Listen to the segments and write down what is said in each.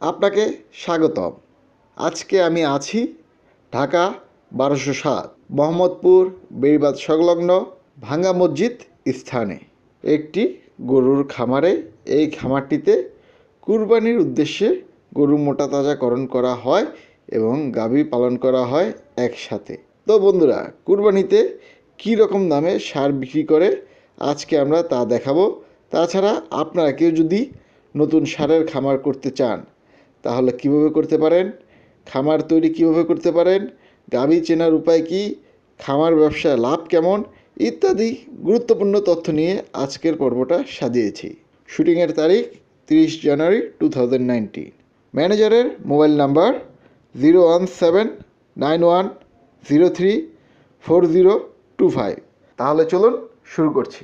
আপনাকে স্বাগতম। আজকে আমি আছি ঢাকা ১২০৭ মোহাম্মদপুর বেড়িবাঁধ সংলগ্ন ভাঙ্গা মসজিদ স্থানে একটি গরুর খামারে। এই খামারটিতে কুরবানির উদ্দেশ্যে গরু মোটা তাজাকরণ করা হয় এবং গাভী পালন করা হয় একসাথে। তো বন্ধুরা, কুরবানিতে কী রকম দামে ষাঁড় বিক্রি করে আজকে আমরা তা দেখাবো। তাছাড়া আপনারা কেউ যদি নতুন ষাঁড়ের খামার করতে চান তাহলে কিভাবে করতে পারেন, খামার তৈরি কিভাবে করতে পারেন, গাভী চেনার উপায় কী, খামার ব্যবসায় লাভ কেমন ইত্যাদি গুরুত্বপূর্ণ তথ্য নিয়ে আজকের পর্বটা সাজিয়েছি। শুটিংয়ের তারিখ 30 জানুয়ারি 2019। ম্যানেজারের মোবাইল নাম্বার 01791034025। তাহলে চলুন শুরু করছি।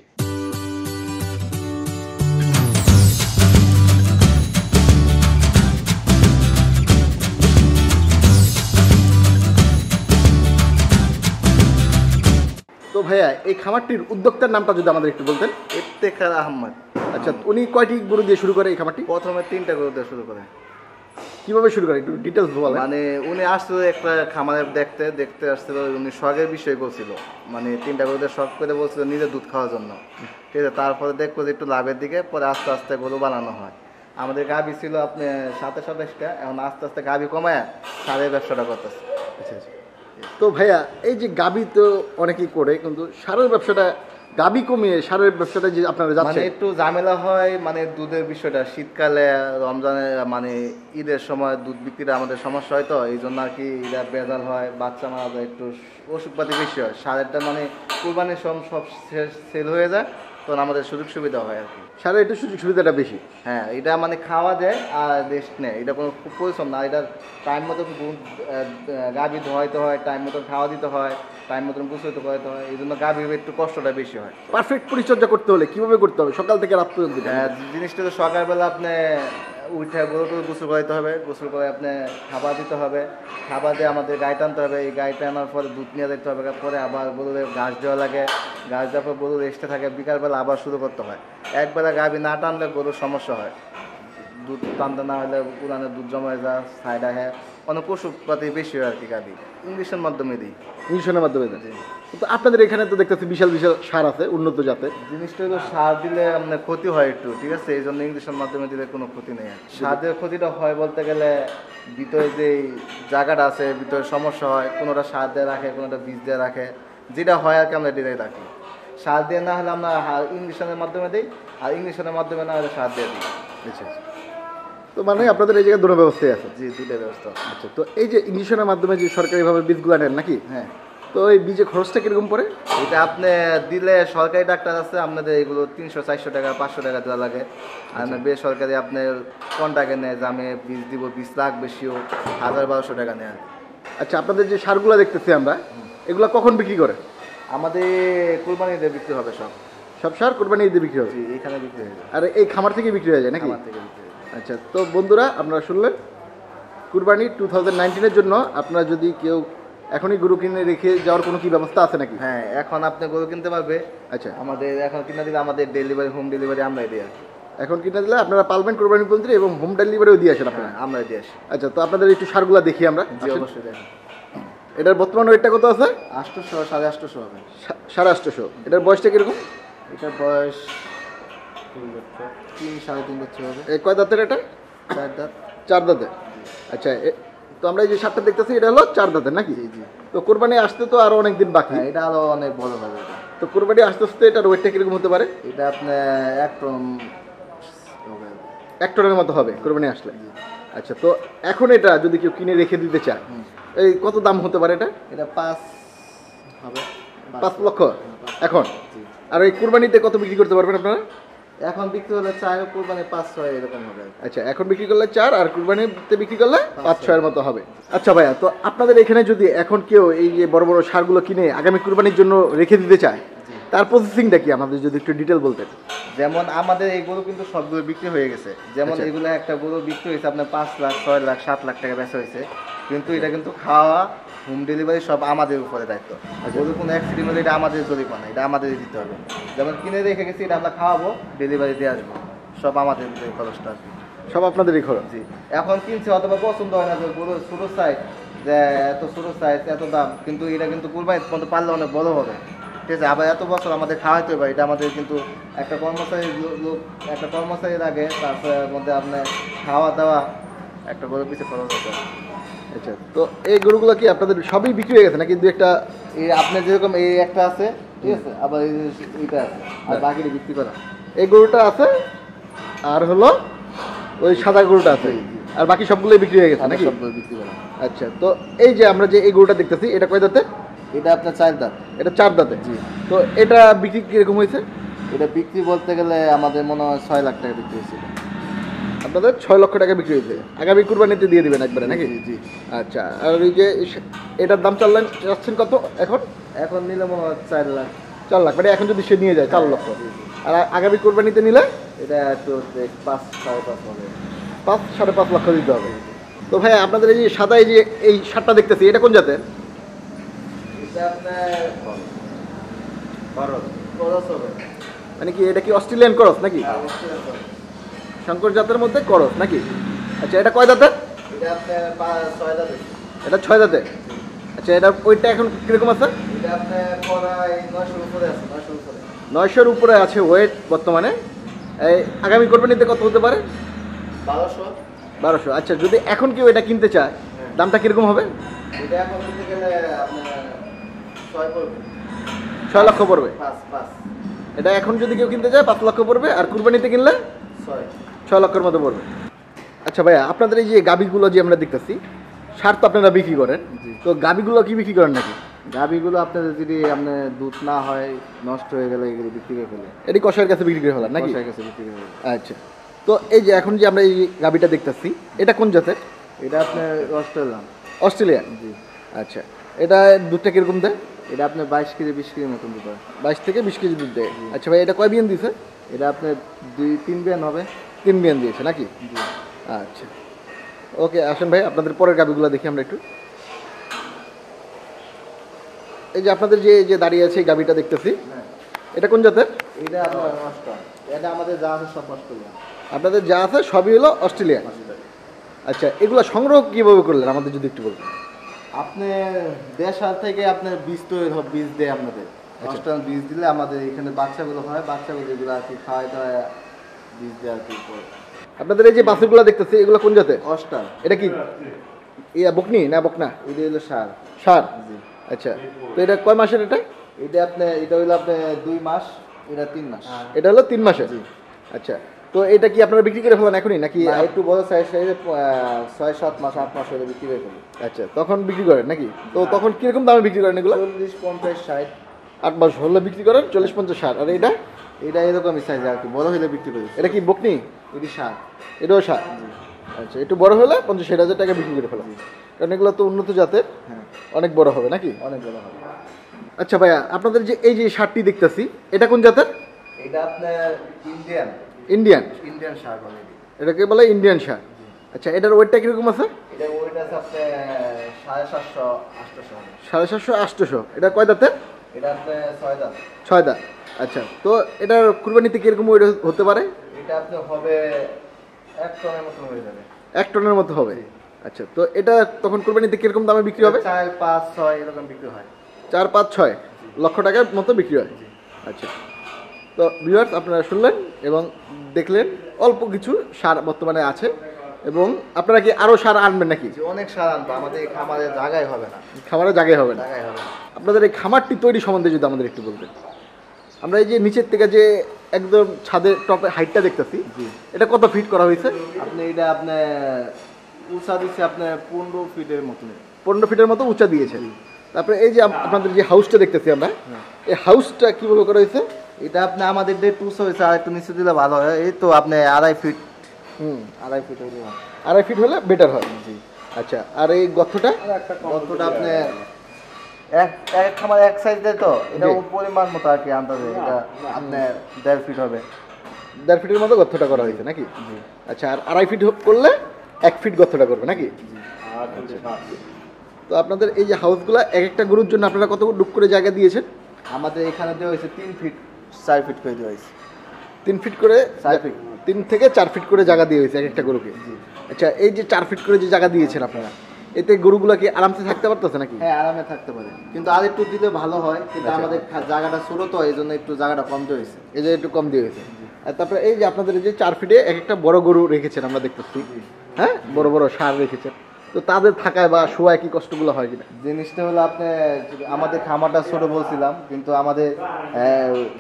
তো ভাইয়া, এই খামারটির উদ্যোক্তার নামটা যদি আমাদের একটু বলতেন। ইফতেখার আহমদ। আচ্ছা, উনি কয়টি গরু দিয়ে শুরু করে এই খামারটি? প্রথমে 3টা গরু দিয়ে শুরু করে। কিভাবে শুরু করে একটু ডিটেলস বলেন। মানে উনি আসছিল একটা খামারে দেখতে আসছিল। উনি শখের বিষয় বলছিল, মানে 3টা গরু দিয়ে শখ করে বলছিল নিজে দুধ খাওয়ার জন্য। ঠিক আছে, তারপরে দেখবো যে একটু লাভের দিকে, পরে আস্তে আস্তে গরু বানানো হয়। আমাদের গাভী ছিল আপনি 27-28টা, এখন আস্তে আস্তে গাভী কমায় সারের ব্যবসাটা করতেছে। আচ্ছা আচ্ছা। তো ভাইয়া, এই যে গাভী তো অনেকেই করে, কিন্তু সারের ব্যবসাটা, গাভী কমিয়ে সারের ব্যবসাটা যে আপনারা মানে যাচ্ছেন, একটু ঝামেলা হয়। মানে দুধের বিষয়টা শীতকালে, রমজানে, মানে ঈদের সময় দুধ বিক্রিটা আমাদের সমস্যা হয়, তো এই জন্য আর কি এটা বেজাল হয়, বাচ্চা মারা যায়, একটু ওষুধপাতি বেশি হয়। সারেরটা মানে কুরবানির সব সেল হয়ে যায়, তখন আমাদের সুযোগ সুবিধা হয় আর কি। সারের একটু সুযোগ সুবিধাটা বেশি। হ্যাঁ, এটা মানে খাওয়া যায় আর রেস্ট নেয়, এটা কোনো খুব পরিশ্রম না। এটা টাইম মতন গাভী ধোয়াইতে হয়, টাইম মতন খাওয়া দিতে হয়, টাইম মতন গোসল করতে হয়, এই জন্য গাভীর একটু কষ্টটা বেশি হয়। পারফেক্ট পরিচর্যা করতে হলে কিভাবে করতে হবে সকাল থেকে রাত পর্যন্ত? জিনিসটা তো সকালবেলা আপনি উঠে গরুকে গোসল করাইতে হবে, গোসল করে আপনি খাবার দিতে হবে, খাবার দিয়ে আমাদের গায়ে টানতে হবে, এই গায়ে টানার পরে দুধ নিয়ে দেখতে হবে, পরে আবার গরুর ঘাস দেওয়া লাগে, ঘাস দেওয়ার পর গরু রেস্টে থাকে, বিকালবেলা আবার শুরু করতে হয়। একবেলা গাভী না টানলে গরুর সমস্যা হয়, দুধ টানতে না হলে পুরানো দুধ জমা হয়ে যায়, সাইডা হ্যাঁ, অনেক পশুপাতি বেশি হয় আর কি। গাভী ইংলিশের মাধ্যমে দিই। ইঞ্জেকশনের মাধ্যমে দেন? তো আপনাদের এখানে তো দেখতেছি বিশাল বিশাল সার আছে উন্নত জাতের। জিনিসটা হলো সার দিলে আপনার ক্ষতি হয় একটু, ঠিক আছে, এই জন্য ইংলিশের মাধ্যমে দিলে কোনো ক্ষতি নেই। সারের ক্ষতিটা হয় বলতে গেলে ভিতরে যে জায়গাটা আছে, ভিতরে সমস্যা হয়, কোনোটা সার দিয়ে রাখে, কোনোটা বীজ দিয়ে রাখে, যেটা হয় আর কি আমরা দিলে রাখি। সার দিয়ে না হলে আমরা ইংলিশের মাধ্যমে দিই, আর ইংলিশের মাধ্যমে না হলে সার দিয়ে দিই। আচ্ছা। তো মানে আপনাদের এই জায়গায় দুটো ব্যবস্থাই আছে? জি, দুইটা ব্যবস্থা। আচ্ছা, তো এই যে ইঞ্জেকশনের মাধ্যমে যে সরকারিভাবে বীজগুলো নেন নাকি? হ্যাঁ। তো এই বীজের খরচটা কিরকম পড়ে? এটা আপনি দিলে সরকারি ডাক্তার আছে, আপনাদের এগুলো 300-400 টাকা 500 টাকা দেওয়া লাগে। আর বেসরকারি আপনার কন্টাক্টে নেয় যে আমি বীজ দিব, 20 লাখ বেশিও 1000-1200 টাকা নেয়। আচ্ছা, আপনাদের যে সারগুলো দেখতেছি আমরা, এগুলো কখন বিক্রি করে? আমাদের কুরবানি ঈদে বিক্রি হবে সব। সব সার কোরবানি ঈদে বিক্রি হবে? জি, এখানে বিক্রি হয়ে যায়। আর এই খামার থেকে বিক্রি হয়ে যায় নাকি? খামার থেকে বিক্রি হয়ে যায়। আচ্ছা, তো বন্ধুরা আপনারা শুনলেন, কুরবানি 2019-এর জন্য আপনারা যদি কেউ এখনই গরু কিনে রেখে যাওয়ার কোনো কি ব্যবস্থা আছে নাকি? হ্যাঁ, এখন আপনি গরু কিনতে পারবে। আচ্ছা, আমাদের এখন কিনে দিলে আমাদের ডেলিভারি, হোম ডেলিভারি আমরাই দিই আর কি। এখন কিনে দিলে আপনারা পালবেন কোরবানি পর্যন্ত এবং হোম ডেলিভারিও দিয়ে আসেন আপনারা? হ্যাঁ, আমরাই দিয়ে আসি। আচ্ছা, তো আপনাদের একটু সারগুলো দেখি আমরা। জি, অবশ্যই দেখেন। এটার বর্তমান ওয়েটটা কত আছে? 800, 850 হবে। 850। এটার বয়সটা কিরকম? এটার বয়স 3-3.5 বছর হবে। কয় দাঁতের এটা? 4 দাঁত। 4 দাঁতের। আচ্ছা, তো আমরা এই যে সারটা দেখতেছি এটা হলো 4 দাঁতের নাকি? জি জি। তো কোরবানি আসতে তো আরো অনেক দিন বাকি। হ্যাঁ, এটা আরো অনেক বড় হবে এটা। তো কোরবানি আস্তে আস্তে এটার ওয়েটটা কিরকম হতে পারে? এটা আপনার 1 টন হবে। 1 টনের মতো হবে কোরবানি আসলে? আচ্ছা, তো এখন এটা যদি কেউ কিনে রেখে দিতে চায়, এই কত দাম হতে পারে এটা? এটা 5 হবে। 5 লক্ষ এখন? আর এই কুরবানিতে কত বিক্রি করতে পারবেন আপনারা? এখন বিক্রি হলে 4, কুরবানি 5-6 এরকম হবে। আচ্ছা, এখন বিক্রি করলে 4 আর কুরবানিতে বিক্রি করলে 5-6 এর মতো হবে। আচ্ছা ভাইয়া, তো আপনাদের এখানে যদি এখন কেউ এই যে বড় বড় সারগুলো কিনে আগামী কুরবানির জন্য রেখে দিতে চায়, তার প্রসেসিংটা কি আমাদের যদি একটু ডিটেল বলতেন। যেমন আমাদের এইগুলো কিন্তু সবগুলো বিক্রি হয়ে গেছে। যেমন এগুলো একটা গরু বিক্রি হয়েছে আপনার 5 লাখ, 6 লাখ, 7 লাখ টাকা বেচা হয়েছে, কিন্তু এটা কিন্তু খাওয়া, হোম ডেলিভারি সব আমাদের উপরে দায়িত্ব। গরু কোনো অ্যাক্সিডেন্ট হলে এটা আমাদের জরিমানা, এটা আমাদের দিতে হবে। যেমন কিনে রেখে গেছি, এটা আমরা খাওয়াবো, ডেলিভারি দিয়ে আসবো, সব আমাদের খরচটা আর কি। সব আপনাদেরই খরচ। জি। এখন কিনছে অথবা পছন্দ হয় না যে গরু ছোট সাইজ, যে এত ছোট সাইজ এত দাম, কিন্তু এটা কিন্তু কুরবানি পর্যন্ত পারলে অনেক বড় হবে। ঠিক আছে, আবার এত বছর আমাদের খাওয়াইতে হবে, এটা আমাদের কিন্তু একটা কর্মচারী লোক, একটা কর্মচারী লাগে, তারপরে মধ্যে আপনার খাওয়া দাওয়া, একটা গরুর পিছিয়ে খরচ হতে হবে। আচ্ছা, তো এই গরুগুলো কি আপনাদের সবই বিক্রি হয়ে গেছে নাকি দু একটা? এই আপনার যেরকম এই একটা আছে, ঠিক আছে, আবার এইটা আছে, আর বাকিটা বিক্রি করা। এই গরুটা আছে আর হলো ওই সাদা গরুটা আছে, আর বাকি সবগুলোই বিক্রি হয়ে গেছে নাকি? সবগুলো বিক্রি করা। আচ্ছা, তো এই যে আমরা যে এই গরুটা দেখতেছি এটা কয় দাঁতে? এটা আপনার 4 দাঁত। এটা 4 দাঁতে। জি। তো এটা বিক্রি কিরকম হয়েছে? এটা বিক্রি বলতে গেলে আমাদের মনে হয় 6 লাখ টাকা বিক্রি হয়েছিল। আপনাদের 6 লক্ষ টাকা বিক্রি হয়েছে, আগামী কুরবানিতে দিয়ে দিবেন একবারে নাকি? জি জি। আচ্ছা, আর এই যে এটার দাম চাচ্ছেন কত এখন? এখন নিলে মনে হয় 4 লাখ। 4 লাখ, মানে এখন যদি সে নিয়ে যায় 4 লক্ষ। আর আগামী কুরবানিতে নিলে এটা একটু 5 5.5 হবে। 5-5.5 লক্ষ দিতে হবে। তো ভাই আপনাদের এই যে সাদা এই যে এই শার্টটা দেখতেছি এটা কোন জাতের? এটা আপনার খরচ হবে। মানে কি এটা কি অস্ট্রেলিয়ান ক্রস নাকি? শঙ্কর জাতের মধ্যে ক্রস নাকি? আচ্ছা, এটা কয় দাঁতের? এটা আপনার 6 দাঁত। এটা 6 দাঁতের। আচ্ছা, এটা ওইটা এখন কিরকম আছে? এটা আপনার প্রায় 900 উপরে আছে, 900 উপরে। 900-র উপরে আছে ওয়েট বর্তমানে। এই আগামী কোরবানিতে কত হতে পারে? 1200। 1200। আচ্ছা, যদি এখন কেউ এটা কিনতে চায় দামটা কিরকম হবে? এটা এখন কিনতে গেলে আপনার 6 পড়বে। 6 লক্ষ পড়বে। 5 এটা এখন যদি কেউ কিনতে চায় 5 লক্ষ পড়বে, আর কুরবানিতে কিনলে 6 লক্ষের মতো পড়বে। আচ্ছা ভাইয়া, আপনাদের এই যে গাবিগুলো যে আমরা দেখতেছি, সার তো আপনারা বিক্রি করেন, জি। তো গাবিগুলো কি বিক্রি করেন নাকি? গাভিগুলো আপনাদের যদি আপনার দুধ না হয়, নষ্ট হয়ে গেলে এগুলো বিক্রি করে ফেলে। এটি কষাইয়ের কাছে বিক্রি করে ফেলার নাকি? কষাইয়ের কাছে বিক্রি করে ফেলে। আচ্ছা, তো এই যে এখন যে আমরা এই গাবিটা দেখতেছি এটা কোন জাতের? এটা আপনার অস্ট্রেলিয়ান। অস্ট্রেলিয়ান। জি। আচ্ছা, এটা দুধটা কিরকম দেয়? এটা আপনার 22 কেজি 20 কেজির মতন দুধ হয়। 22 থেকে 20 কেজি দুধ দেয়। আচ্ছা ভাই, এটা কয় বিয়ান দিয়েছে? এটা আপনার 2-3 বিয়ান হবে। 3 বিয়ান দিয়েছে নাকি? জি। আচ্ছা, ওকে, আসেন ভাই আপনাদের পরের গাবিগুলো দেখি আমরা একটু। এই যে আপনাদের যে যে দাঁড়িয়ে আছে এই গাবিটা দেখতেছি, হ্যাঁ। এটা কোন জাতের? এটা আপনার নষ্ট। এটা আমাদের যা আছে সব অস্ট্রেলিয়ান। আপনাদের যা আছে সবই হলো অস্ট্রেলিয়ান। আচ্ছা, এগুলো সংগ্রহ কিভাবে করলেন আমাদের যদি একটু বলতেন। আপনি দেশাল থেকে আপনার বীজ তৈরি হবে, বীজ দেয় আপনাদের। অস্ট্রেলিয়ান বীজ দিলে আমাদের এখানে বাচ্চাগুলো হয়, বাচ্চাগুলো এগুলো আর কি খাওয়াই দাওয়ায় বীজ দেয় আর কি করে। আপনাদের এই যে বাছুরগুলো দেখতেছি এগুলো কোন জাতের? অস্ট্রাল। এটা কি ইয়া বকনি না বকনা? এটা হলো সার। সার। জি। আচ্ছা, তো এটা কয় মাসের এটা? এটা আপনার এটা হলো আপনার 2 মাস, এটা 3 মাস। এটা হলো 3 মাসের। জি। আচ্ছা, তো এটা কি আপনারা বিক্রি করে ফেলেন এখনই নাকি? না, একটু বড় সাইজ 6-7 মাস 8 মাস হলে বিক্রি করে ফেলি। আচ্ছা, তখন বিক্রি করেন নাকি? তো তখন কিরকম দামে বিক্রি করেন এগুলো? 40-50-60। 8 মাস হলে বিক্রি করেন 40-50-60। আর এটা? এটা এরকমই সাইজ আর কি, বড় হলে বিক্রি করি। এটা কি বকনি? এটি সার। এটাও সার। আচ্ছা, একটু বড় হলে 50-60 হাজার টাকা বিক্রি করে ফেলেন, কারণ এগুলো তো উন্নত জাতের, হ্যাঁ, অনেক বড় হবে নাকি? অনেক বড় হবে। আচ্ছা ভাইয়া, আপনাদের যে এই যে শার্টটি দেখতেছি এটা কোন জাতের? এটা আপনার ইন্ডিয়ান। ইন্ডিয়ান। ইন্ডিয়ান সার বলে এটি। এটাকে বলে ইন্ডিয়ান শার্ট। আচ্ছা, এটার ওয়েটটা কিরকম আছে? এটা ওইটা আছে আপনার 750-800 হবে। 750-800। এটা কয় দাঁতের? এটা আপনার 6 দাঁত। 6 দাঁত। আচ্ছা, তো এটার কুরবানিতে কিরকম ওয়েট হতে পারে? এটা আপনার হবে 1 টনের মতো হয়ে যাবে। 1 টনের মতো হবে। আচ্ছা, তো এটা তখন কুরবানিতে কিরকম দামে বিক্রি হবে? 4-5-6 এরকম বিক্রি হয়। 4-5-6 লক্ষ টাকার মতো বিক্রি হয়। আচ্ছা, তো ভিউয়ার্স আপনারা শুনলেন এবং দেখলেন অল্প কিছু সার বর্তমানে আছে, এবং আপনারা কি আরও সার আনবেন নাকি? যে অনেক সার আনবো, আমাদের এই খামারে জায়গায় হবে না। খামারে জায়গায় হবে না। জায়গায় হবে না। আপনাদের এই খামারটি তৈরি সম্বন্ধে যদি আমাদের একটু বলতেন। আমরা এই যে নিচের থেকে যে একদম ছাদের টপে হাইটটা দেখতেছি, জি। এটা কত ফিট করা হয়েছে? আপনি এটা আপনার উঁচা দিচ্ছে আপনার 15 ফিটের মতন। 15 ফিটের মতো উঁচা দিয়েছে। তারপরে এই যে আপনাদের যে হাউসটা দেখতেছি আমরা, এই হাউসটা কিভাবে করা হয়েছে? এটা আপনি আমাদের ডে 200 হয়েছে, আর একটু নিচে দিলে ভালো হয়। এই তো আপনি 2.5 ফিট। 2.5 ফিট হলে ভালো। 2.5 ফিট হলে বেটার হয়। জি। আচ্ছা, আর এই গর্তটা? কতটা আপনি এক এক খামার এক সাইজ দেয় তো, এটা জি। পরিমাণ মতো আর কি আন্দাজে এটা আপনার 1.5 ফিট হবে। 1.5 ফিটের মতো গর্তটা করা হয়েছে নাকি? জি। আচ্ছা, আর 2.5 ফিট করলে 1 ফিট গর্তটা করবে নাকি? তো আপনাদের এই যে হাউসগুলো এক একটা গরুর জন্য আপনারা কত ডুব করে জায়গা দিয়েছেন? আমাদের এখানে দেওয়া হয়েছে 3 ফিট 4 ফিট করে দেওয়া হয়েছে। 3 ফিট করে 4 ফিট 3 থেকে 4 ফিট করে জায়গা দিয়ে হয়েছে এক একটা গরুকে। আচ্ছা, এই যে 4 ফিট করে যে জায়গা দিয়েছেন আপনারা, এতে গরুগুলো কি আরামসে থাকতে পারতেছে নাকি? হ্যাঁ, আরামে থাকতে পারে, কিন্তু আর একটু দিলে ভালো হয়, কিন্তু আমাদের জায়গাটা ছোট তো এই জন্য একটু জায়গাটা কম হয়েছে। এই যে একটু কম দিয়ে হয়েছে। আর তারপরে এই যে আপনাদের এই যে 4 ফিটে এক একটা বড় গরু রেখেছেন আমরা দেখতেছি, হ্যাঁ, বড় বড় ষাঁড় রেখেছেন, তো তাদের থাকায় বা শোয়ায় কি কষ্টগুলো হয় কিনা? জিনিসটা হলো আপনি, আমাদের খামারটা ছোট বলছিলাম, কিন্তু আমাদের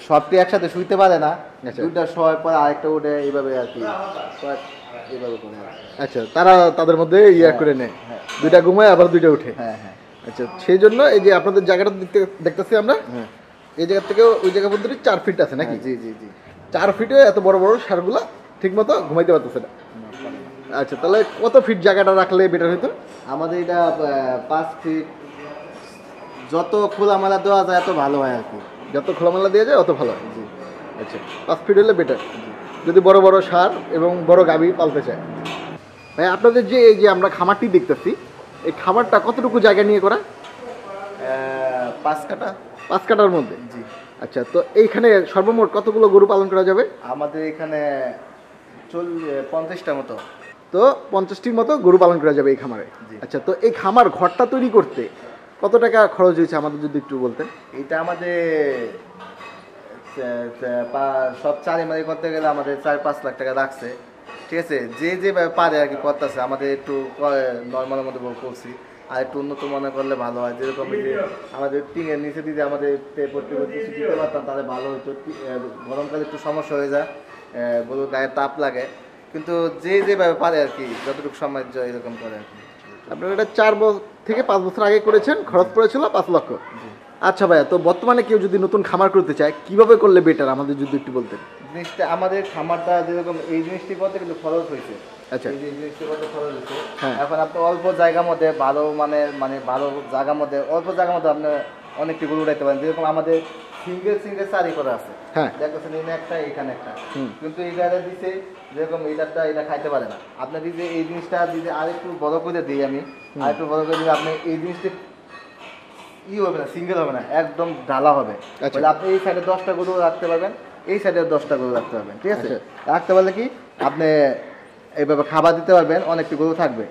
সবটি একসাথে শুইতে পারে না, আচ্ছা। দুইটা শোয়ার পরে আরেকটা উঠে এইভাবে আর কি এইভাবে করে আর কি। আচ্ছা, তারা তাদের মধ্যে ইয়া করে নেয়, হ্যাঁ। দুইটা ঘুমায় আবার দুইটা উঠে। হ্যাঁ হ্যাঁ আচ্ছা, সেই জন্য এই যে আপনাদের জায়গাটা দেখতেছি আমরা, হ্যাঁ। এই জায়গা থেকে ওই জায়গা পর্যন্ত 4 ফিট আছে নাকি? জি জি জি। 4 ফিটে এত বড় বড় ষাঁড়গুলা ঠিক মতো ঘুমাইতে পারতেছে না। আচ্ছা, তাহলে কত ফিট জায়গাটা রাখলে বেটার হতো? আমাদের এটা 5 ফিট, যত খোলামেলা দেওয়া যায় এত ভালো হয় আর কি। যত খোলামেলা দেওয়া যায় অত ভালো হয়। জি। আচ্ছা, 5 ফিট হলে বেটার, যদি বড় বড় ষাঁড় এবং বড় গাভী পালতে চায়। ভাই, আপনাদের যে এই যে আমরা খামারটি দেখতেছি, এই খামারটা কতটুকু জায়গা নিয়ে করা? 5 কাঠা। 5 কাঠার মধ্যে। জি। আচ্ছা, তো এইখানে সর্বমোট কতগুলো গরু পালন করা যাবে? আমাদের এখানে 50টা মতো। তো 50টির মতো গরু পালন করা যাবে এই খামারে। জি। আচ্ছা, তো এই খামার ঘরটা তৈরি করতে কত টাকা খরচ হয়েছে আমাদের যদি একটু বলতেন? এটা আমাদের সব চারিমারি করতে গেলে আমাদের 4-5 লাখ টাকা লাগছে। ঠিক আছে, যে যেভাবে পারে আর কি করতেছে, আমাদের একটু নর্মালের মধ্যে করছি, আর একটু উন্নত মনে করলে ভালো হয়। যেরকম এই যে আমাদের টিনের নিচে দিতে আমাদের কিছু দিতে পারতাম তাহলে ভালো হতো। গরমকালে একটু সমস্যা হয়ে যায়, গরুর গায়ে তাপ লাগে, কিন্তু যে যেভাবে পারে আর কি, যতটুকু সামর্থ্য এরকম করে আর কি। আপনারা এটা 4 থেকে 5 বছর আগে করেছেন, খরচ পড়েছিল 5 লক্ষ। আচ্ছা ভাইয়া, তো বর্তমানে কেউ যদি নতুন খামার করতে চায় কিভাবে করলে বেটার আমাদের যদি একটু বলতেন? জিনিসটা আমাদের খামারটা যেরকম এই জিনিসটি করতে কিন্তু খরচ হয়েছে। আচ্ছা। এই যে জিনিসটি করতে খরচ হয়েছে, হ্যাঁ। এখন আপনি অল্প জায়গার মধ্যে ভালো মানে ভালো জায়গার মধ্যে, অল্প জায়গার মধ্যে আপনি অনেকটি গরু উঠাইতে পারেন। যেরকম আমাদের সিঙ্গেল চারি করা আছে, হ্যাঁ। দেখতেছেন এখানে একটা, এখানে একটা, হুম। কিন্তু এই গাড়ি দিছে যেরকম এইটারটা এটা খাইতে পারে না। আপনার দিতে এই জিনিসটা দিতে আরেকটু বড় করে দিই আমি, আরেকটু বড় করে দিলে আপনি এই জিনিসটা হবে না, সিঙ্গেল হবে না, একদম ঢালা হবে। আচ্ছা। বলে আপনি এই সাইডে 10টা গরু রাখতে পারবেন, এই সাইডে 10টা গরু রাখতে পারবেন। ঠিক আছে, আচ্ছা। রাখতে পারলে কি আপনি এইভাবে খাবার দিতে পারবেন, অনেকটি গরু থাকবে।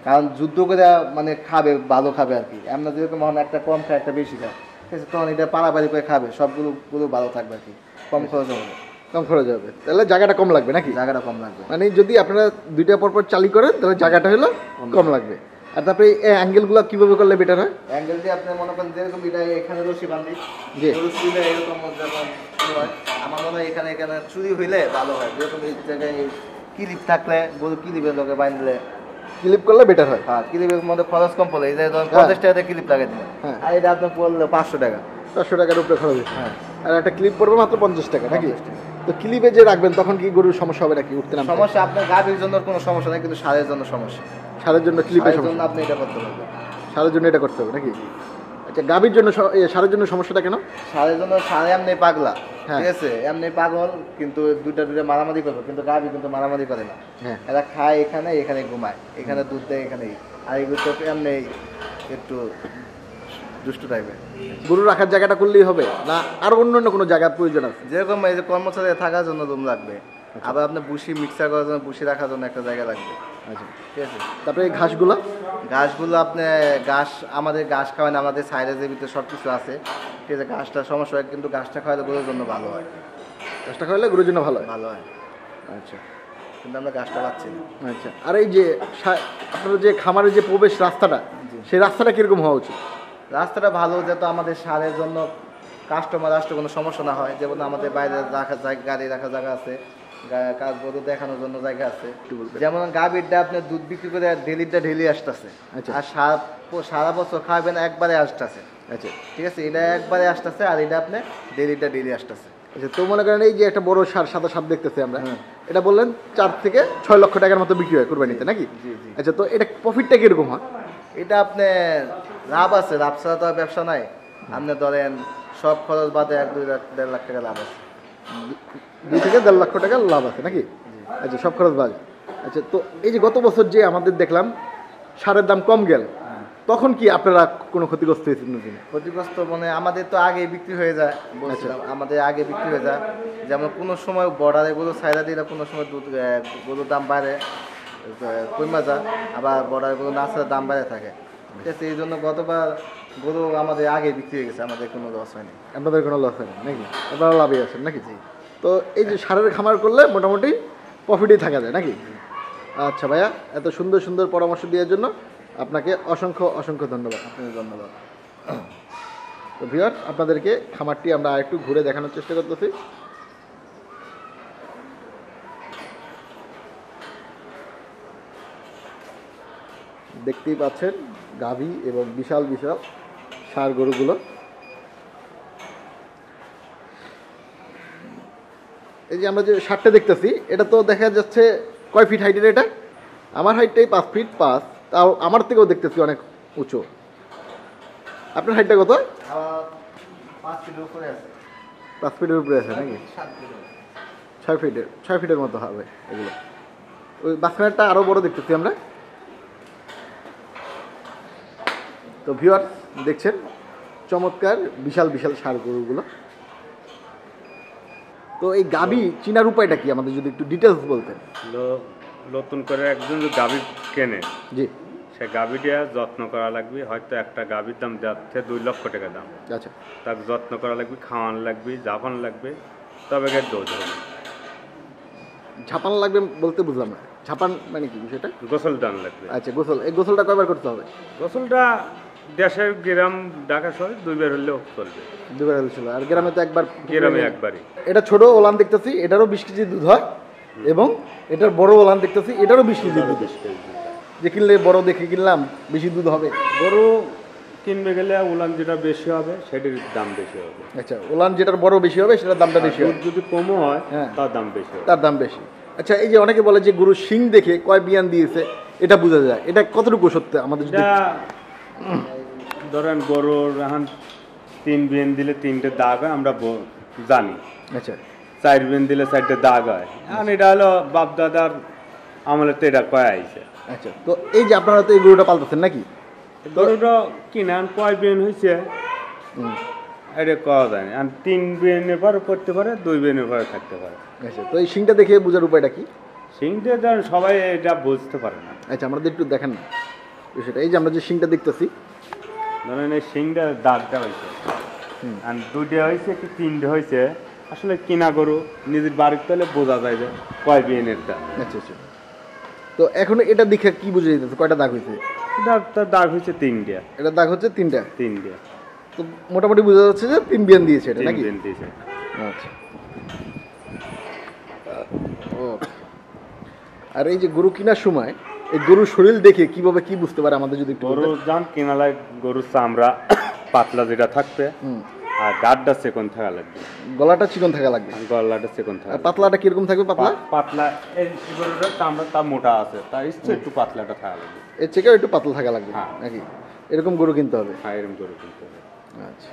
কারণ যুদ্ধ করে মানে খাবে, ভালো খাবে আর কি। আমরা যেরকম একটা কম খায় একটা বেশি খায়, ঠিক আছে, তখন এটা পাড়াপাড়ি করে খাবে, সবগুলো গরু ভালো থাকবে আর কি, কম খরচ হবে। কম খরচ হবে, তাহলে জায়গাটা কম লাগবে নাকি? জায়গাটা কম লাগবে, মানে যদি আপনারা 2টা পর পর চালু করেন তাহলে জায়গাটা হলো কম লাগবে। আর তারপরে এই অ্যাঙ্গেলগুলো কিভাবে করলে বেটার হয়? অ্যাঙ্গেল দিয়ে আপনি মনে করেন যেরকম এটা এখানে রশি বান্ধি, জি। গরু শুইলে এরকম যেমন হয়, আমার মনে হয় এখানে এখানে চুরি হইলে ভালো হয়। যেরকম এই জায়গায় ক্লিপ থাকলে, গরু ক্লিপের লোকে বাঁধলে, ক্লিপ করলে বেটার হয়। হ্যাঁ, ক্লিপের মধ্যে খরচ কম পড়লে, এই যে ধরুন হ্যাঁ। 50 টাকা দিয়ে ক্লিপ লাগিয়ে দিলেন, হ্যাঁ। আর এটা আপনার পড়লে 500 টাকা। 500 টাকার উপরে খরচ হচ্ছে। হ্যাঁ। আর একটা ক্লিপ পড়বে মাত্র 50 টাকা নাকি? 50 টাকা। তো ক্লিপে যে রাখবেন তখন কি গরুর সমস্যা হবে নাকি উঠতে নামতে? সমস্যা আপনার গাভীর জন্য কোনো সমস্যা নেই, কিন্তু সারের জন্য সমস্যা। সারের জন্য ক্লিপে সারের জন্য সমস্যা, আপনি এটা করতে পারবেন। সারের জন্য এটা করতে হবে নাকি? আচ্ছা, গাভীর জন্য সারের জন্য সমস্যাটা কেন? সারের জন্য সারে এমনি পাগলা, হ্যাঁ। ঠিক আছে, এমনি পাগল, কিন্তু দুইটা মারামারি করবে, কিন্তু গাভী কিন্তু মারামারি করে না। হ্যাঁ। এরা খায় এখানে, এখানে ঘুমায়, এখানে দুধ দেয় এখানেই, আর এগুলো তো এমনি একটু দুষ্টু টাইপের। গরু রাখার জায়গাটা করলেই হবে না আর অন্য অন্য কোনো জায়গার প্রয়োজন আছে? যেরকম এই যে কর্মচারী থাকার জন্য রুম লাগবে, আবার আপনার বুসি মিক্সার করার জন্য বুসি রাখার জন্য একটা জায়গা লাগবে। আচ্ছা, ঠিক আছে, তারপরে এই ঘাসগুলো? ঘাসগুলো আপনি আমাদের ঘাস খাওয়ান, আমাদের সাইডের ভিতরে সব কিছু আছে। ঠিক আছে, ঘাসটা সমস্যা হয়, কিন্তু ঘাসটা খাওয়ালে গরুর জন্য ভালো হয়। ঘাসটা খাওয়ালে গরুর জন্য ভালো হয়। ভালো হয়, আচ্ছা কিন্তু আমরা ঘাসটা পাচ্ছি না। আচ্ছা, আর এই যে আপনার যে খামারের যে প্রবেশ রাস্তাটা, সেই রাস্তাটা কিরকম হওয়া উচিত? রাস্তাটা ভালো, যাতে আমাদের সারের জন্য কাস্টমার আসতে কোনো সমস্যা না হয়। যেমন আমাদের বাইরে রাখা জায়গা, গাড়ি রাখার জায়গা আছে, কাজ গরু দেখানোর জন্য জায়গা আছে। যেমন গাভীরটা আপনার দুধ বিক্রি করে ডেলিটা ঢেলি আসতেছে, আচ্ছা। আর সারা বছর খাবেন একবারে আসতেছে। আচ্ছা ঠিক আছে, এটা একবারে আসতেছে, আর এটা আপনি ডেলিটা ডেলি আসতেছে। আচ্ছা, তো মনে করেন এই যে একটা বড় সাদা সাপ দেখতেছি আমরা, এটা বললেন 4 থেকে 6 লক্ষ টাকার মতো বিক্রি হয় কুরবানিতে নাকি? জি জি। আচ্ছা, তো এটা প্রফিটটা কিরকম হয়? এটা আপনি লাভ আছে, লাভ ছাড়া তো আর ব্যবসা নাই। আপনি ধরেন সব খরচ বাদে 1-2-1.5 লাখ টাকা লাভ আছে। 2 থেকে 1.5 লক্ষ টাকার লাভ আছে নাকি? আচ্ছা, সব খরচ বাদ। আচ্ছা, তো এই যে গত বছর যে আমাদের দেখলাম সারের দাম কম গেল, তখন কি আপনারা কোনো ক্ষতিগ্রস্ত হয়েছেন নাকি? ক্ষতিগ্রস্ত মানে আমাদের তো আগে বিক্রি হয়ে যায়, বলছিলাম আমাদের আগে বিক্রি হয়ে যায়। যেমন কোনো সময় বর্ডারে গরু ছাইড়া দিলে কোনো সময় দুধ গরুর দাম বাড়ে, কমে যায়, আবার বর্ডারে গরু না ছাড়া দাম বাড়ে থাকে। ঠিক আছে, এই জন্য গতবার গরু আমাদের আগে বিক্রি হয়ে গেছে, আমাদের কোনো লস হয়নি। আপনাদের কোনো লস হয়নি নাকি? আপনারা লাভে আছেন নাকি? জি। তো এই যে সারের খামার করলে মোটামুটি প্রফিটেই থাকা যায় নাকি? আচ্ছা ভাইয়া, এত সুন্দর সুন্দর পরামর্শ দেওয়ার জন্য আপনাকে অসংখ্য অসংখ্য ধন্যবাদ। আপনাদের ধন্যবাদ। তো ভিউয়ার, আপনাদেরকে খামারটি আমরা একটু ঘুরে দেখানোর চেষ্টা করতেছি। দেখতেই পাচ্ছেন গাভী এবং বিশাল বিশাল ষাঁড় গরুগুলো। এই যে আমরা যে ষাঁড়টা দেখতেছি, এটা তো দেখা যাচ্ছে কয় ফিট হাইটের? এটা আমার হাইটটাই 5 ফিট 5, তাও আমার থেকেও দেখতেছি অনেক উঁচু। আপনার হাইটটা কত? আমার 5 ফিটের উপরে আছে। 5 ফিটের উপরে আছে নাকি? 7 ফিট। 6 ফিটের মতো হবে এগুলো। ওই বাসখানারটা আরও বড় দেখতেছি আমরা। তো ভিউয়ার দেখছেন চমৎকার বিশাল বিশাল ষাঁড় গরুগুলো। তো এই গাভী চিনার উপায়টা কি, আমাদের যদি একটু ডিটেলস বলতেন। নতুন করে একজন যদি গাভী কেনে, জি। সে গাভীটা যত্ন করা লাগবে। হয়তো একটা গাভীর দাম যাচ্ছে 2 লক্ষ টাকা দাম, আচ্ছা, তাকে যত্ন করা লাগবে, খাওয়ানো লাগবে, জাপান লাগবে, তবে গিয়ে দুধ হবে। ঝাপান লাগবে বলতে বুঝলাম না, ঝাপান মানে কি বিষয়টা? গোসল দান লাগবে। আচ্ছা, গোসল। এই গোসলটা কয়বার করতে হবে? গোসলটা দেশের গ্রাম ঢাকা শহরে 2 বার হলেও চলবে। 2বার হয়েছিল, আর গ্রামে তো একবার। গ্রামে একবারই। এটা ছোট ওলান দেখতেছি, এটারও 20 কেজি দুধ হয়, এবং এটার বড় ওলান দেখতেছি, এটারও 20 কেজি দুধ। যে কিনলে বড় দেখে কিনলাম, বেশি দুধ হবে। গরু কিনবে গেলে উলান যেটা বেশি হবে সেটার দাম বেশি হবে। আচ্ছা, ওলান যেটার বড় বেশি হবে সেটার দামটা বেশি হবে। দুধ যদি কমও হয়, হ্যাঁ, তার দাম বেশি হবে। তার দাম বেশি। আচ্ছা, এই যে অনেকে বলে যে গরু শিং দেখে কয় বিয়ান দিয়েছে এটা বোঝা যায়, এটা কতটুকু সত্য আমাদের যদি? এটা ধরেন গরুর এখন 3 বিয়ান দিলে 3টে দাগ হয়, আমরা জানি। আচ্ছা, 4 বিয়ান দিলে 4টে দাগ হয়। এখন এটা হলো বাপ দাদার আমলে তো এটা কয় আইছে। আচ্ছা। তো এই যে আপনারা তো এই গরুটা পালতেছেন নাকি? গরুটা কিনান কয় বিয়ান হয়েছে হুম। এটা কওয়া যায় না। আর 3 বিয়ানের পর করতে পারে, 2 বিয়ানের পরে থাকতে পারে। আচ্ছা, তো এই শিংটা দেখে বোঝার উপায়টা কি? সিংটা ধরেন সবাই এটা বুঝতে পারে না। আচ্ছা, আমাদের একটু দেখেন না বিষয়টা। এই যে আমরা যে শিংটা দেখতেছি, ধরেন এই সিংটা দাগটা হয়েছে, আর 2টে হয়েছে কি 3টে হয়েছে, আসলে কিনা গরু নিজের বাড়ির তলে বোঝা যায় যে কয় বিয়ানের দাম। আচ্ছা আচ্ছা। তো এখন এটা দেখে কি বুঝে যেতেছে কয়টা দাগ হয়েছে? এটা তার দাগ হয়েছে 3টে। এটা দাগ হচ্ছে 3টা। 3টে। তো মোটামুটি বোঝা যাচ্ছে যে 3 বিয়ান দিয়েছে এটা 3 নাকি? বিয়ান দিয়েছে। আচ্ছা। ও, আর এই যে গরু কেনার সময় এই গরুর শরীর দেখে কিভাবে কি বুঝতে পারে আমাদের যদি একটু গরু বলতেন? যান কেনালায় গরুর চামড়া পাতলা যেটা থাকবে, হুম। আর গাঢ়টা চিকন থাকা লাগবে, গলাটা চিকন থাকা লাগবে, আর গলাটা চিকন থাকা আর লাগবে। পাতলাটা কিরকম থাকবে? পাতলা পাতলা এই গরুটার চামড়া তা মোটা আছে, তার ইচ্ছে একটু পাতলাটা থাকা লাগবে। এর থেকেও একটু পাতলা থাকা লাগবে হ্যাঁ। নাকি? এরকম গরু কিনতে হবে। হ্যাঁ, এরকম গরু কিনতে হবে। আচ্ছা।